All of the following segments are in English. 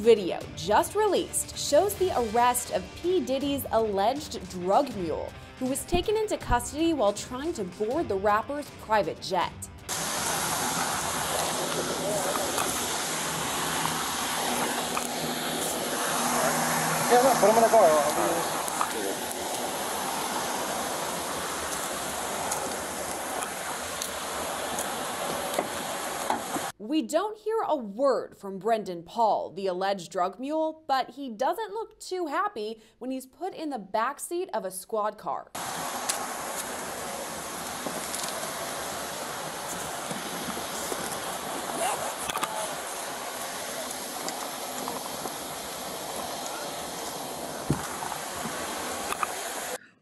video just released shows the arrest of P. Diddy's alleged drug mule, who was taken into custody while trying to board the rapper's private jet. Put him in the car. We don't hear a word from Brendan Paul, the alleged drug mule, but he doesn't look too happy when he's put in the backseat of a squad car.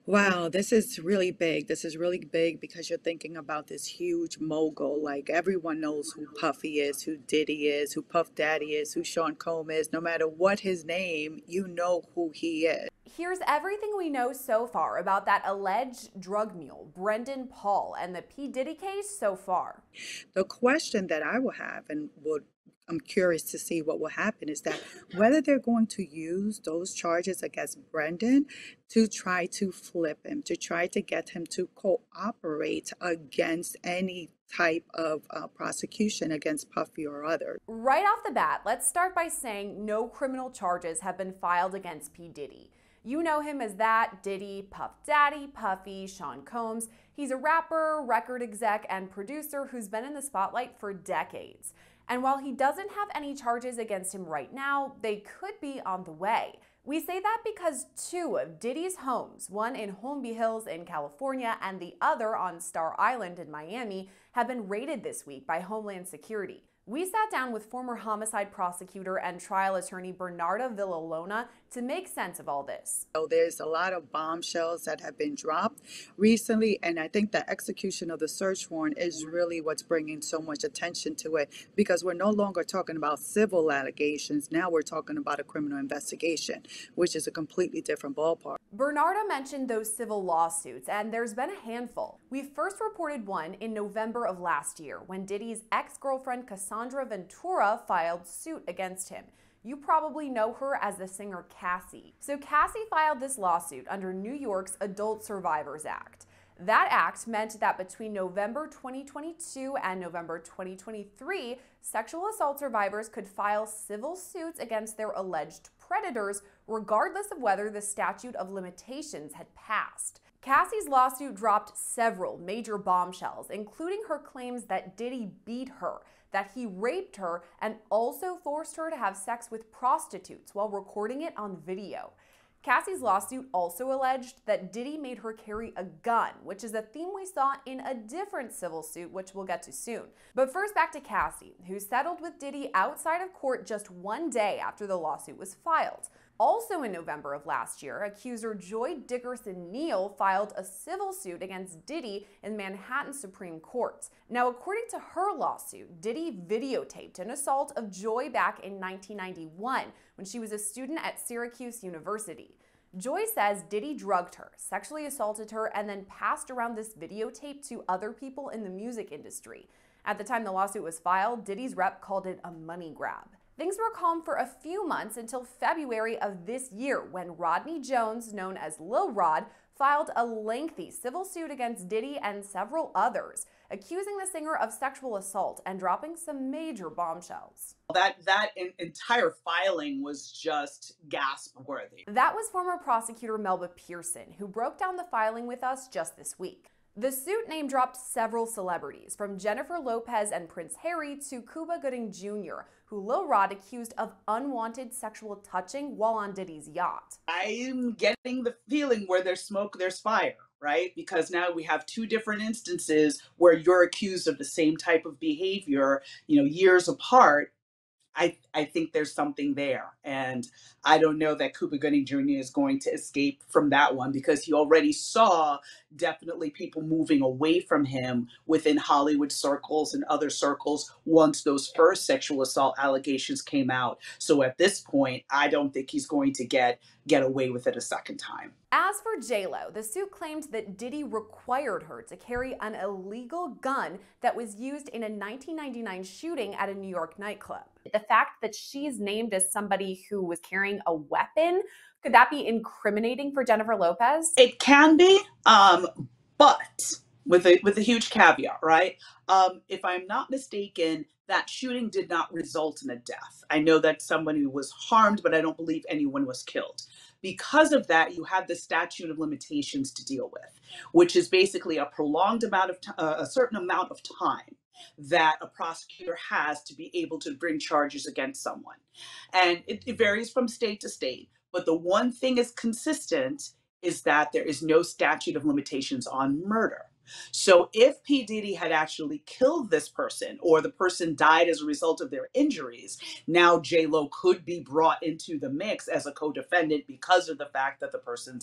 Wow, this is really big. This is really big because you're thinking about this huge mogul. Like everyone knows who Puffy is, who Diddy is, who Puff Daddy is, who Sean Combs is. No matter what his name, you know who he is. Here's everything we know so far about that alleged drug mule, Brendan Paul, and the P. Diddy case so far. The question that I will have I'm curious to see what will happen is that whether they're going to use those charges against Brendan to try to flip him, to try to get him to cooperate against any type of prosecution against Puffy or others. Right off the bat, let's start by saying no criminal charges have been filed against P. Diddy. You know him as that Diddy, Puff Daddy, Puffy, Sean Combs. He's a rapper, record exec, and producer who's been in the spotlight for decades. And while he doesn't have any charges against him right now, they could be on the way. We say that because two of Diddy's homes, one in Holmby Hills in California and the other on Star Island in Miami, have been raided this week by Homeland Security. We sat down with former homicide prosecutor and trial attorney Bernarda Villalona to make sense of all this. So there's a lot of bombshells that have been dropped recently, and I think the execution of the search warrant is really what's bringing so much attention to it, because we're no longer talking about civil allegations. Now we're talking about a criminal investigation, which is a completely different ballpark. Bernarda mentioned those civil lawsuits, and there's been a handful. We first reported one in November of last year when Diddy's ex-girlfriend Cassandra Ventura filed suit against him. You probably know her as the singer Cassie. So Cassie filed this lawsuit under New York's Adult Survivors Act. That act meant that between November 2022 and November 2023, sexual assault survivors could file civil suits against their alleged predators, regardless of whether the statute of limitations had passed. Cassie's lawsuit dropped several major bombshells, including her claims that Diddy beat her, that he raped her, and also forced her to have sex with prostitutes while recording it on video. Cassie's lawsuit also alleged that Diddy made her carry a gun, which is a theme we saw in a different civil suit, which we'll get to soon. But first, back to Cassie, who settled with Diddy outside of court just one day after the lawsuit was filed. Also in November of last year, accuser Joy Dickerson-Neal filed a civil suit against Diddy in Manhattan Supreme Court. Now, according to her lawsuit, Diddy videotaped an assault of Joy back in 1991 when she was a student at Syracuse University. Joy says Diddy drugged her, sexually assaulted her, and then passed around this videotape to other people in the music industry. At the time the lawsuit was filed, Diddy's rep called it a money grab. Things were calm for a few months until February of this year when Rodney Jones, known as Lil Rod, filed a lengthy civil suit against Diddy and several others, accusing the singer of sexual assault and dropping some major bombshells. That entire filing was just gasp-worthy. That was former prosecutor Melba Pearson, who broke down the filing with us just this week. The suit name-dropped several celebrities, from Jennifer Lopez and Prince Harry to Cuba Gooding Jr., who Lil Rod accused of unwanted sexual touching while on Diddy's yacht. I'm getting the feeling where there's smoke, there's fire, right? Because now we have two different instances where you're accused of the same type of behavior, years apart. I think there's something there. And I don't know that Cuba Gooding Jr. is going to escape from that one, because he already saw definitely people moving away from him within Hollywood circles and other circles once those first sexual assault allegations came out. So at this point, I don't think he's going to get away with it a second time. As for J-Lo, the suit claimed that Diddy required her to carry an illegal gun that was used in a 1999 shooting at a New York nightclub. The fact fact that she's named as somebody who was carrying a weapon, could that be incriminating for Jennifer Lopez? It can be, but with a huge caveat, right? If I'm not mistaken, that shooting did not result in a death. I know that somebody was harmed, but I don't believe anyone was killed. Because of that, you have the statute of limitations to deal with, which is basically a prolonged amount of a certain amount of time that a prosecutor has to be able to bring charges against someone. And it varies from state to state. But the one thing is consistent is that there is no statute of limitations on murder. So if P. Diddy had actually killed this person or the person died as a result of their injuries, now J-Lo could be brought into the mix as a co-defendant because of the fact that the person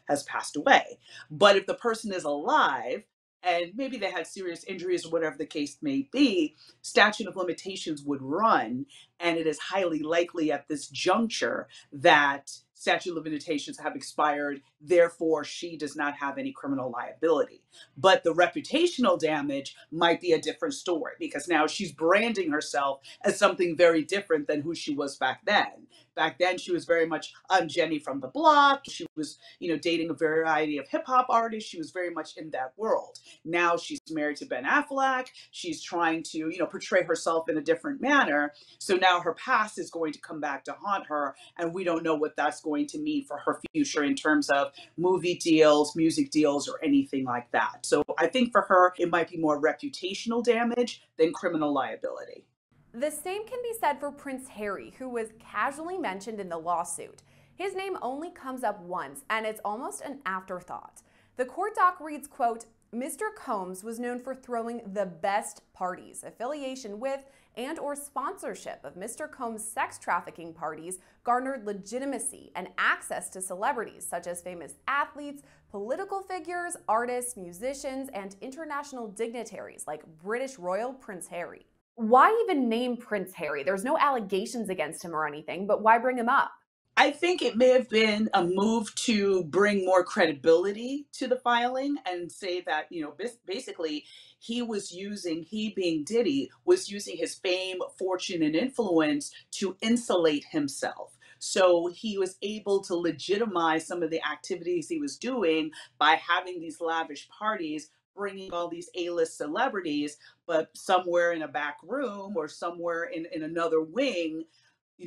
has passed away. But if the person is alive, and maybe they had serious injuries or whatever the case may be, statute of limitations would run. And it is highly likely at this juncture that statute of limitations have expired. Therefore, she does not have any criminal liability. But the reputational damage might be a different story because now she's branding herself as something very different than who she was back then. Back then, she was very much Jenny from the block. She was, dating a variety of hip hop artists. She was very much in that world. Now she's married to Ben Affleck. She's trying to, portray herself in a different manner. So now her past is going to come back to haunt her. And we don't know what that's going to mean for her future in terms of movie deals, music deals, or anything like that. So I think for her, it might be more reputational damage than criminal liability. The same can be said for Prince Harry, who was casually mentioned in the lawsuit. His name only comes up once, and it's almost an afterthought. The court doc reads, quote, Mr. Combs was known for throwing the best parties. Affiliation with and or sponsorship of Mr. Combs' sex trafficking parties garnered legitimacy and access to celebrities such as famous athletes, political figures, artists, musicians, and international dignitaries like British Royal Prince Harry. Why even name Prince Harry? There's no allegations against him or anything, but why bring him up? I think it may have been a move to bring more credibility to the filing and say that, basically he being Diddy, was using his fame, fortune, and influence to insulate himself. So he was able to legitimize some of the activities he was doing by having these lavish parties, bringing all these A-list celebrities, but somewhere in a back room or somewhere in another wing,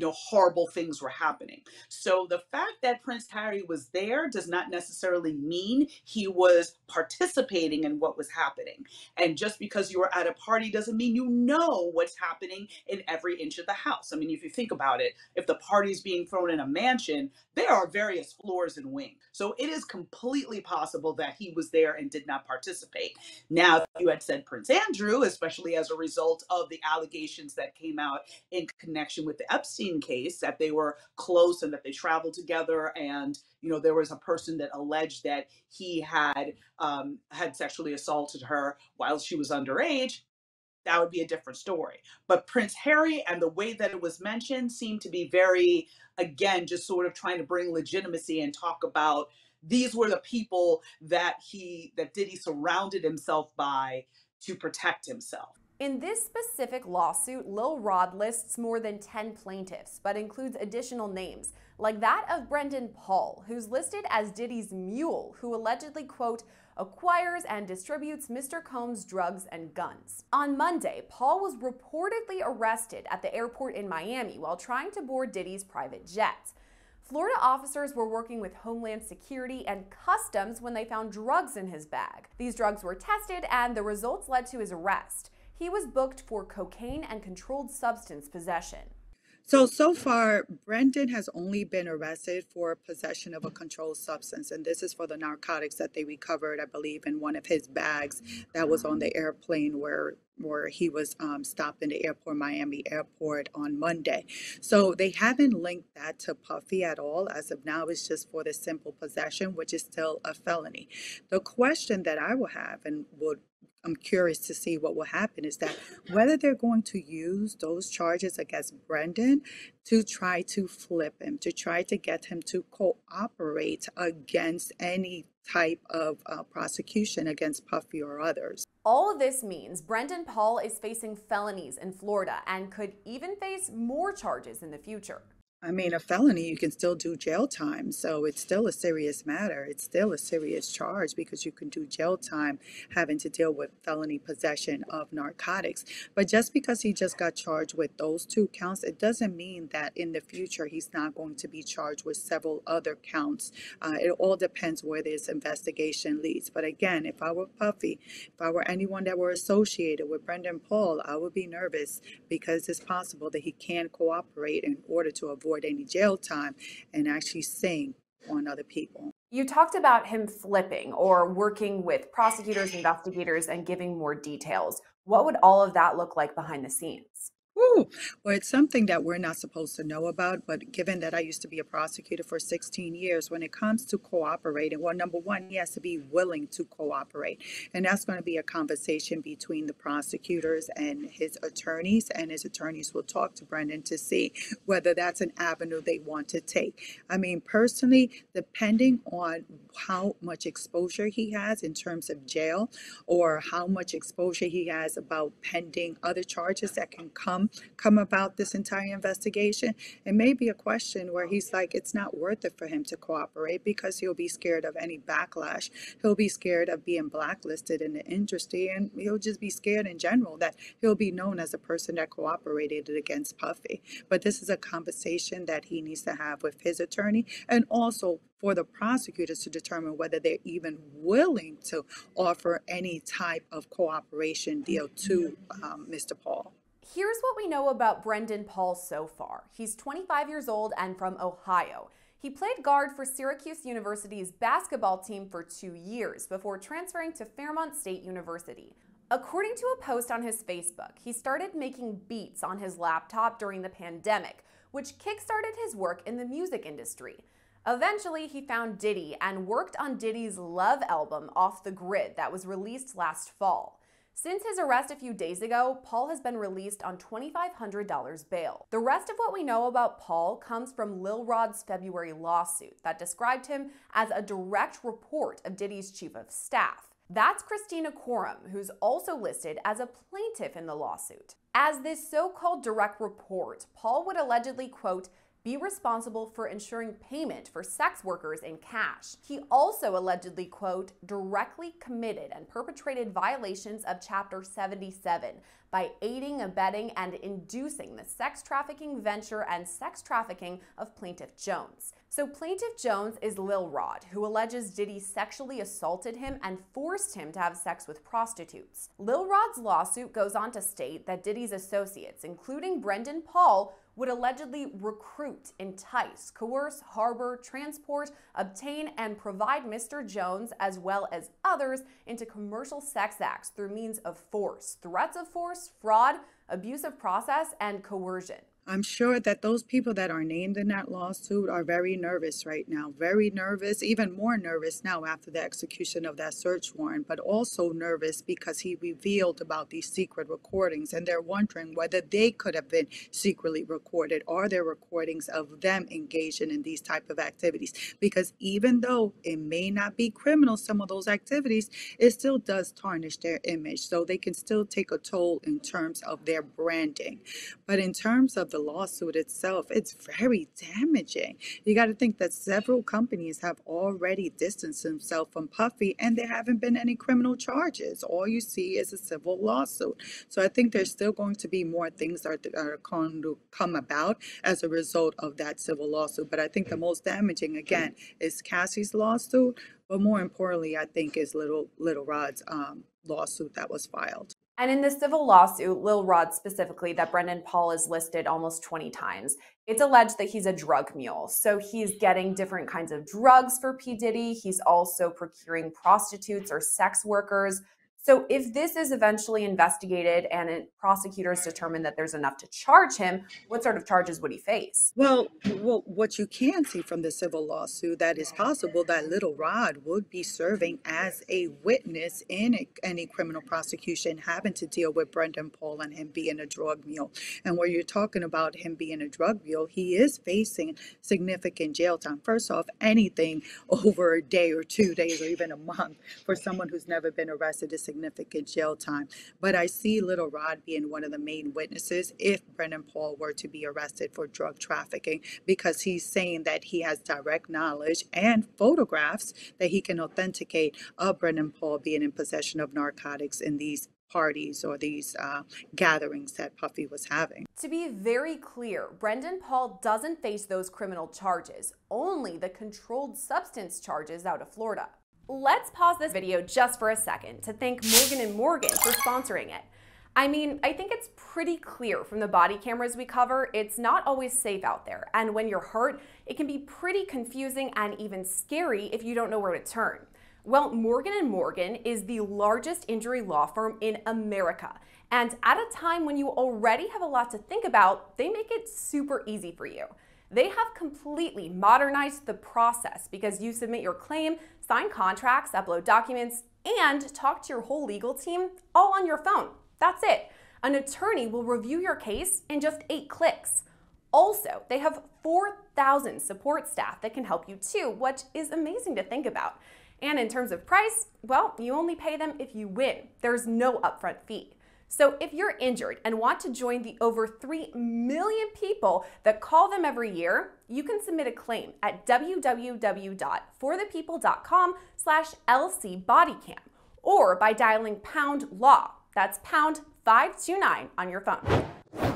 horrible things were happening. So the fact that Prince Harry was there does not necessarily mean he was participating in what was happening. And just because you were at a party doesn't mean you know what's happening in every inch of the house. I mean, if you think about it, if the party's being thrown in a mansion, there are various floors and wings. So it is completely possible that he was there and did not participate. Now, if you had said Prince Andrew, especially as a result of the allegations that came out in connection with the Epstein case, that they were close and that they traveled together, and there was a person that alleged that he had sexually assaulted her while she was underage, that would be a different story. But Prince Harry and the way that it was mentioned seemed to be very, again, just sort of trying to bring legitimacy and talk about these were the people that Diddy surrounded himself by to protect himself. In this specific lawsuit, Lil Rod lists more than 10 plaintiffs, but includes additional names, like that of Brendan Paul, who's listed as Diddy's mule, who allegedly, quote, acquires and distributes Mr. Combs' drugs and guns. On Monday, Paul was reportedly arrested at the airport in Miami while trying to board Diddy's private jet. Florida officers were working with Homeland Security and Customs when they found drugs in his bag. These drugs were tested, and the results led to his arrest. He was booked for cocaine and controlled substance possession. So far, Brendan has only been arrested for possession of a controlled substance, and this is for the narcotics that they recovered, I believe, in one of his bags that was on the airplane where he was stopped in the airport, Miami airport, on Monday. So they haven't linked that to Puffy at all. As of now, it's just for the simple possession, which is still a felony. The question that I will have and would I'm curious to see what will happen is that whether they're going to use those charges against Brendan to try to flip him, to try to get him to cooperate against any type of prosecution against Puffy or others. All of this means Brendan Paul is facing felonies in Florida and could even face more charges in the future. I mean, a felony, you can still do jail time. So it's still a serious matter. It's still a serious charge because you can do jail time having to deal with felony possession of narcotics. But just because he just got charged with those 2 counts, it doesn't mean that in the future he's not going to be charged with several other counts. It all depends where this investigation leads. But again, if I were Puffy, if I were anyone that were associated with Brendan Paul, I would be nervous because it's possible that he can cooperate in order to avoid any jail time and actually sing on other people. You talked about him flipping or working with prosecutors, investigators, and giving more details. What would all of that look like behind the scenes? Ooh, well, it's something that we're not supposed to know about, but given that I used to be a prosecutor for 16 years, when it comes to cooperating, well, number one, he has to be willing to cooperate. And that's going to be a conversation between the prosecutors and his attorneys will talk to Brendan to see whether that's an avenue they want to take. I mean, personally, depending on how much exposure he has in terms of jail or how much exposure he has about pending other charges that can come about this entire investigation, it may be a question where he's like, it's not worth it for him to cooperate because he'll be scared of any backlash. He'll be scared of being blacklisted in the industry, and he'll just be scared in general that he'll be known as a person that cooperated against Puffy. But this is a conversation that he needs to have with his attorney, and also for the prosecutors to determine whether they're even willing to offer any type of cooperation deal to Mr. Paul. Here's what we know about Brendan Paul so far. He's 25 years old and from Ohio. He played guard for Syracuse University's basketball team for 2 years before transferring to Fairmont State University. According to a post on his Facebook, he started making beats on his laptop during the pandemic, which kickstarted his work in the music industry. Eventually, he found Diddy and worked on Diddy's Love album, Off the Grid, that was released last fall. Since his arrest a few days ago, Paul has been released on $2,500 bail. The rest of what we know about Paul comes from Lil Rod's February lawsuit that described him as a direct report of Diddy's chief of staff. That's Christina Quorum, who's also listed as a plaintiff in the lawsuit. As this so-called direct report, Paul would allegedly, quote, be responsible for ensuring payment for sex workers in cash. He also allegedly, quote, directly committed and perpetrated violations of Chapter 77 by aiding, abetting, and inducing the sex trafficking venture and sex trafficking of Plaintiff Jones. So Plaintiff Jones is Lil Rod, who alleges Diddy sexually assaulted him and forced him to have sex with prostitutes. Lil Rod's lawsuit goes on to state that Diddy's associates, including Brendan Paul, would allegedly recruit, entice, coerce, harbor, transport, obtain, and provide Mr. Jones, as well as others, into commercial sex acts through means of force, threats of force, fraud, abusive process, and coercion. I'm sure that those people that are named in that lawsuit are very nervous right now, very nervous, even more nervous now after the execution of that search warrant, but also nervous because he revealed about these secret recordings, and they're wondering whether they could have been secretly recorded. Are there recordings of them engaging in these type of activities? Because even though it may not be criminal, some of those activities, it still does tarnish their image, so they can still take a toll in terms of their branding. But in terms of the lawsuit itself, it's very damaging. You got to think that several companies have already distanced themselves from Puffy, and there haven't been any criminal charges. All you see is a civil lawsuit. So I think there's still going to be more things that are going to come about as a result of that civil lawsuit. But I think the most damaging, again, is Cassie's lawsuit. But more importantly, I think is Little Rod's lawsuit that was filed. And in the civil lawsuit, Lil Rod specifically, that Brendan Paul is listed almost 20 times, it's alleged that he's a drug mule. So he's getting different kinds of drugs for P. Diddy. He's also procuring prostitutes or sex workers. So if this is eventually investigated and prosecutors determine that there's enough to charge him, what sort of charges would he face? Well, what you can see from the civil lawsuit, that is possible that Little Rod would be serving as a witness in any criminal prosecution having to deal with Brendan Paul and him being a drug mule. And where you're talking about him being a drug mule, he is facing significant jail time. First off, anything over a day or 2 days or even a month for someone who's never been arrested is significant jail time. But I see Little Rod being one of the main witnesses if Brendan Paul were to be arrested for drug trafficking, because he's saying that he has direct knowledge and photographs that he can authenticate of Brendan Paul being in possession of narcotics in these parties or these gatherings that Puffy was having. To be very clear, Brendan Paul doesn't face those criminal charges, only the controlled substance charges out of Florida. Let's pause this video just for a second to thank Morgan & Morgan for sponsoring it. I mean, I think it's pretty clear from the body cameras we cover, it's not always safe out there. And when you're hurt, it can be pretty confusing and even scary if you don't know where to turn. Well, Morgan & Morgan is the largest injury law firm in America. And at a time when you already have a lot to think about, they make it super easy for you. They have completely modernized the process because you submit your claim, sign contracts, upload documents, and talk to your whole legal team all on your phone. That's it. An attorney will review your case in just 8 clicks. Also, they have 4,000 support staff that can help you too, which is amazing to think about. And in terms of price, well, you only pay them if you win. There's no upfront fee. So if you're injured and want to join the over 3 million people that call them every year, you can submit a claim at www.forthepeople.com/LCBodyCam or by dialing #LAW. That's #529 on your phone.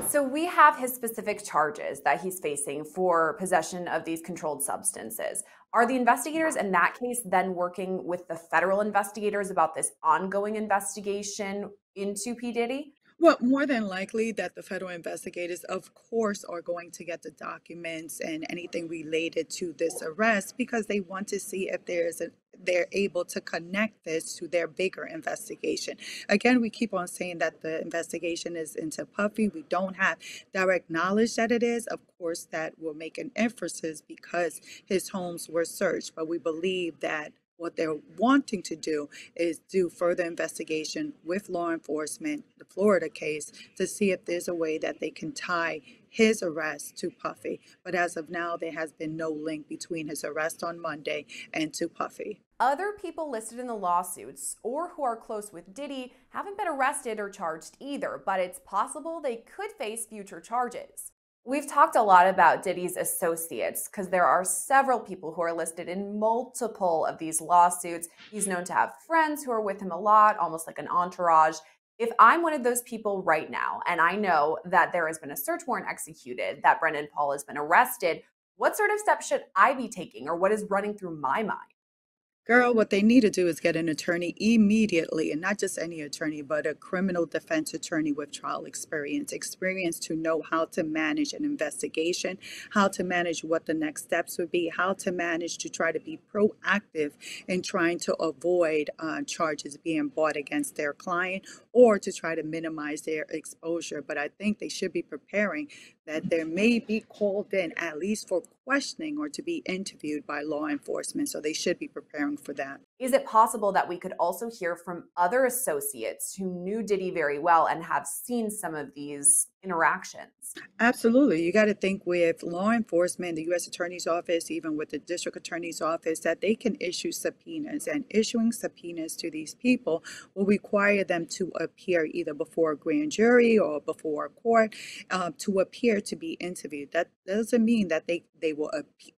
So we have his specific charges that he's facing for possession of these controlled substances. Are the investigators in that case then working with the federal investigators about this ongoing investigation into P. Diddy? Well, more than likely that the federal investigators, of course, are going to get the documents and anything related to this arrest because they want to see if they're able to connect this to their bigger investigation. Again, we keep on saying that the investigation is into Puffy. We don't have direct knowledge that it is. Of course, that will make an emphasis because his homes were searched, but we believe that what they're wanting to do is do further investigation with law enforcement, the Florida case, to see if there's a way that they can tie his arrest to Puffy. But as of now, there has been no link between his arrest on Monday and to Puffy. Other people listed in the lawsuits or who are close with Diddy haven't been arrested or charged either, but it's possible they could face future charges. We've talked a lot about Diddy's associates because there are several people who are listed in multiple of these lawsuits. He's known to have friends who are with him a lot, almost like an entourage. If I'm one of those people right now, and I know that there has been a search warrant executed, that Brendan Paul has been arrested, what sort of steps should I be taking or what is running through my mind? Girl, what they need to do is get an attorney immediately, and not just any attorney, but a criminal defense attorney with trial experience to know how to manage an investigation, how to manage what the next steps would be, how to manage to try to be proactive in trying to avoid charges being brought against their client or to try to minimize their exposure. But I think they should be preparing that there may be called in at least for questioning or to be interviewed by law enforcement. So they should be preparing for that. Is it possible that we could also hear from other associates who knew Diddy very well and have seen some of these interactions? Absolutely. You got to think with law enforcement, the U.S. Attorney's Office, even with the District Attorney's Office, that they can issue subpoenas. And issuing subpoenas to these people will require them to appear either before a grand jury or before a court to appear to be interviewed. That doesn't mean that they will appear.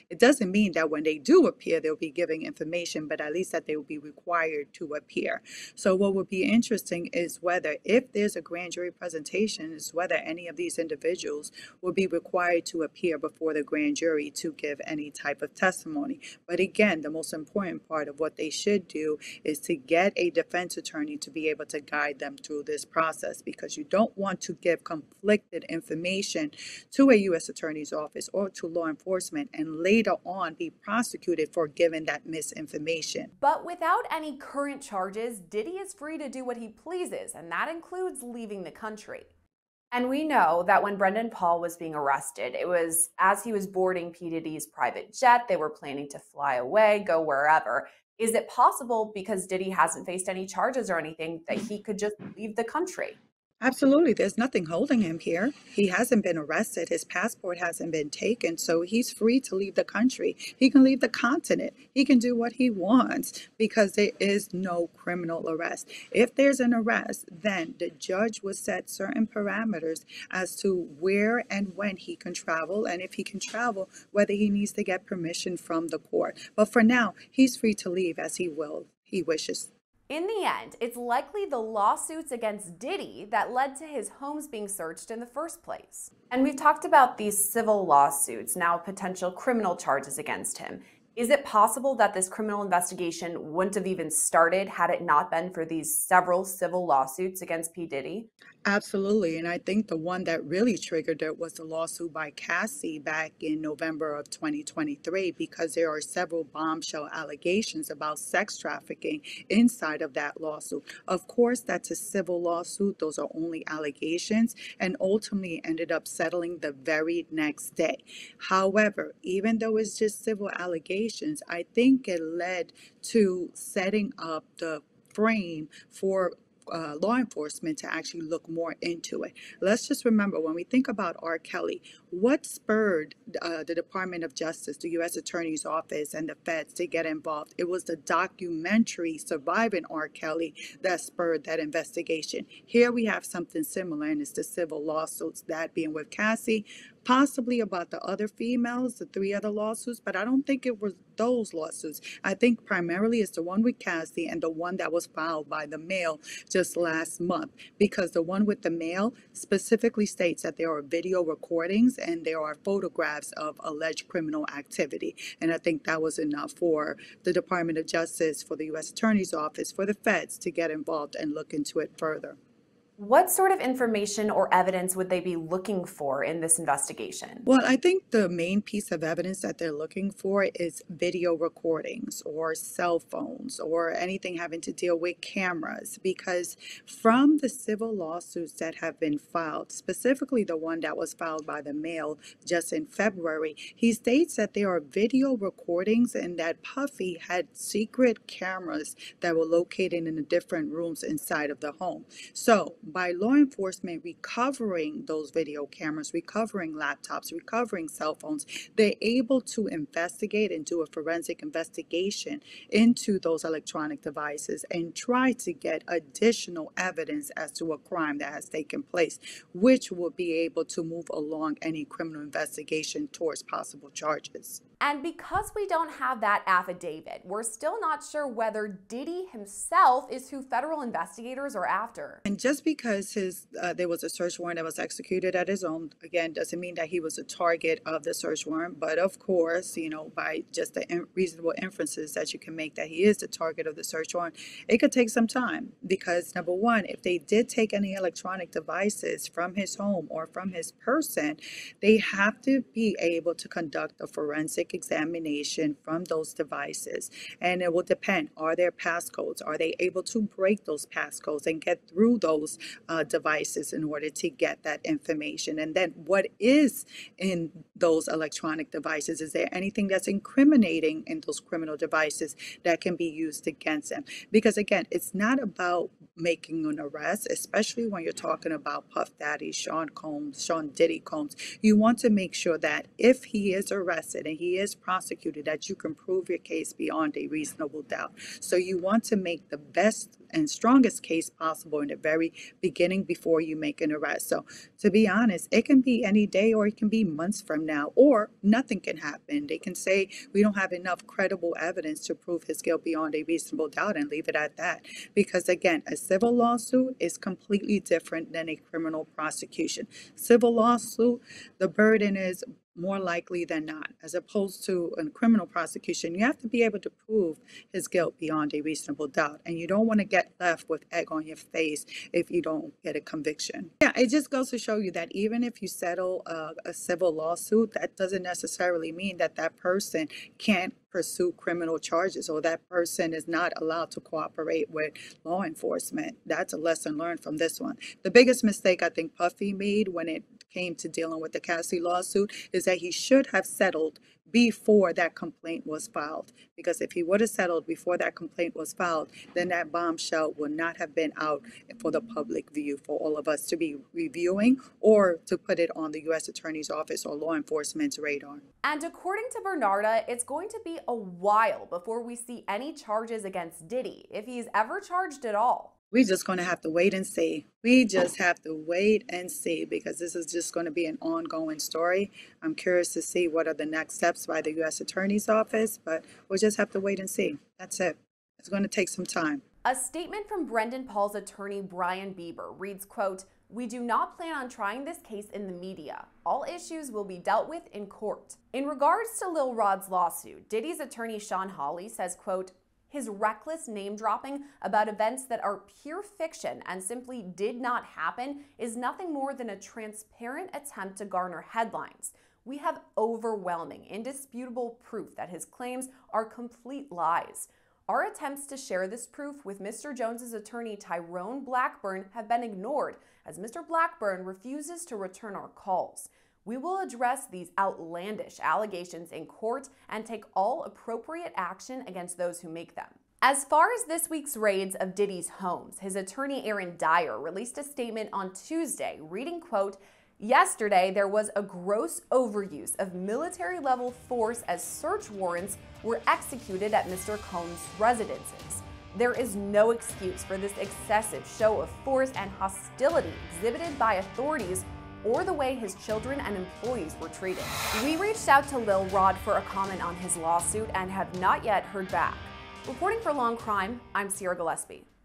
It doesn't mean that when they do appear, they'll be giving information, but at least that they will be required to appear. So what would be interesting is whether, if there's a grand jury presentation, is whether any of these individuals will be required to appear before the grand jury to give any type of testimony. But again, the most important part of what they should do is to get a defense attorney to be able to guide them through this process, because you don't want to give conflicted information to a U.S. Attorney's Office or to law enforcement and later on be prosecuted for giving that misinformation. But without any current charges, Diddy is free to do what he pleases, and that includes leaving the country. And we know that when Brendan Paul was being arrested, it was as he was boarding P. Diddy's private jet. They were planning to fly away, go wherever. Is it possible, because Diddy hasn't faced any charges or anything, that he could just leave the country? Absolutely. There's nothing holding him here. He hasn't been arrested. His passport hasn't been taken. So he's free to leave the country. He can leave the continent. He can do what he wants because there is no criminal arrest. If there's an arrest, then the judge will set certain parameters as to where and when he can travel. And if he can travel, whether he needs to get permission from the court. But for now, he's free to leave as he wishes. In the end, it's likely the lawsuits against Diddy that led to his homes being searched in the first place. And we've talked about these civil lawsuits, now potential criminal charges against him. Is it possible that this criminal investigation wouldn't have even started had it not been for these several civil lawsuits against P. Diddy? Absolutely. And I think the one that really triggered it was the lawsuit by Cassie back in November of 2023, because there are several bombshell allegations about sex trafficking inside of that lawsuit. Of course, that's a civil lawsuit. Those are only allegations, and ultimately ended up settling the very next day. However, even though it's just civil allegations, I think it led to setting up the frame for law enforcement to actually look more into it. Let's just remember, when we think about R. Kelly, what spurred the Department of Justice, the U.S. Attorney's Office, and the feds to get involved? It was the documentary Surviving R. Kelly that spurred that investigation. Here we have something similar, and it's the civil lawsuits, that being with Cassie, possibly about the other females, the 3 other lawsuits, but I don't think it was those lawsuits. I think primarily it's the one with Cassie and the one that was filed by the Male just last month, because the one with the Male specifically states that there are video recordings and there are photographs of alleged criminal activity. And I think that was enough for the Department of Justice, for the U.S. Attorney's Office, for the feds to get involved and look into it further. What sort of information or evidence would they be looking for in this investigation? Well, I think the main piece of evidence that they're looking for is video recordings or cell phones or anything having to deal with cameras, because from the civil lawsuits that have been filed, specifically the one that was filed by the Male just in February, he states that there are video recordings and that Puffy had secret cameras that were located in the different rooms inside of the home. So by law enforcement recovering those video cameras, recovering laptops, recovering cell phones, they're able to investigate and do a forensic investigation into those electronic devices and try to get additional evidence as to a crime that has taken place, which will be able to move along any criminal investigation towards possible charges. And because we don't have that affidavit, we're still not sure whether Diddy himself is who federal investigators are after. And just because there was a search warrant that was executed at his home, again, doesn't mean that he was a target of the search warrant. But of course, by just the reasonable inferences that you can make that he is the target of the search warrant, it could take some time. Because number one, if they did take any electronic devices from his home or from his person, they have to be able to conduct a forensic examination from those devices, and it will depend. Are there passcodes? Are they able to break those passcodes and get through those devices in order to get that information? And then what is in those electronic devices? Is there anything that's incriminating in those criminal devices that can be used against them? Because again, it's not about making an arrest, especially when you're talking about Puff Daddy, Sean Diddy Combs. You want to make sure that if he is arrested and he is prosecuted, that you can prove your case beyond a reasonable doubt. So you want to make the best and strongest case possible in the very beginning before you make an arrest. So to be honest, it can be any day or it can be months from now, or nothing can happen. They can say we don't have enough credible evidence to prove his guilt beyond a reasonable doubt and leave it at that. Because again, a civil lawsuit is completely different than a criminal prosecution. Civil lawsuit, the burden is more likely than not. As opposed to a criminal prosecution, you have to be able to prove his guilt beyond a reasonable doubt. And you don't want to get left with egg on your face if you don't get a conviction. Yeah, it just goes to show you that even if you settle a civil lawsuit, that doesn't necessarily mean that that person can't pursue criminal charges, or that person is not allowed to cooperate with law enforcement. That's a lesson learned from this one. The biggest mistake I think Puffy made when it came to dealing with the Cassie lawsuit is that he should have settled before that complaint was filed. Because if he would have settled before that complaint was filed, then that bombshell would not have been out for the public view, for all of us to be reviewing or to put it on the U.S. Attorney's Office or law enforcement's radar. And according to Bernarda, it's going to be a while before we see any charges against Diddy, if he's ever charged at all. We're just going to have to wait and see. We just have to wait and see, because this is just going to be an ongoing story. I'm curious to see what are the next steps by the U.S. Attorney's Office, but we'll just have to wait and see. That's it. It's going to take some time. A statement from Brendan Paul's attorney, Brian Bieber, reads, quote, "We do not plan on trying this case in the media. All issues will be dealt with in court." In regards to Lil Rod's lawsuit, Diddy's attorney, Sean Hawley, says, quote, "His reckless name-dropping about events that are pure fiction and simply did not happen is nothing more than a transparent attempt to garner headlines. We have overwhelming, indisputable proof that his claims are complete lies. Our attempts to share this proof with Mr. Jones's attorney, Tyrone Blackburn, have been ignored, as Mr. Blackburn refuses to return our calls. We will address these outlandish allegations in court and take all appropriate action against those who make them." As far as this week's raids of Diddy's homes, his attorney Aaron Dyer released a statement on Tuesday reading, quote, "Yesterday there was a gross overuse of military-level force as search warrants were executed at Mr. Cohn's residences. There is no excuse for this excessive show of force and hostility exhibited by authorities or the way his children and employees were treated." We reached out to Lil Rod for a comment on his lawsuit and have not yet heard back. Reporting for Law&Crime, I'm Gillespie.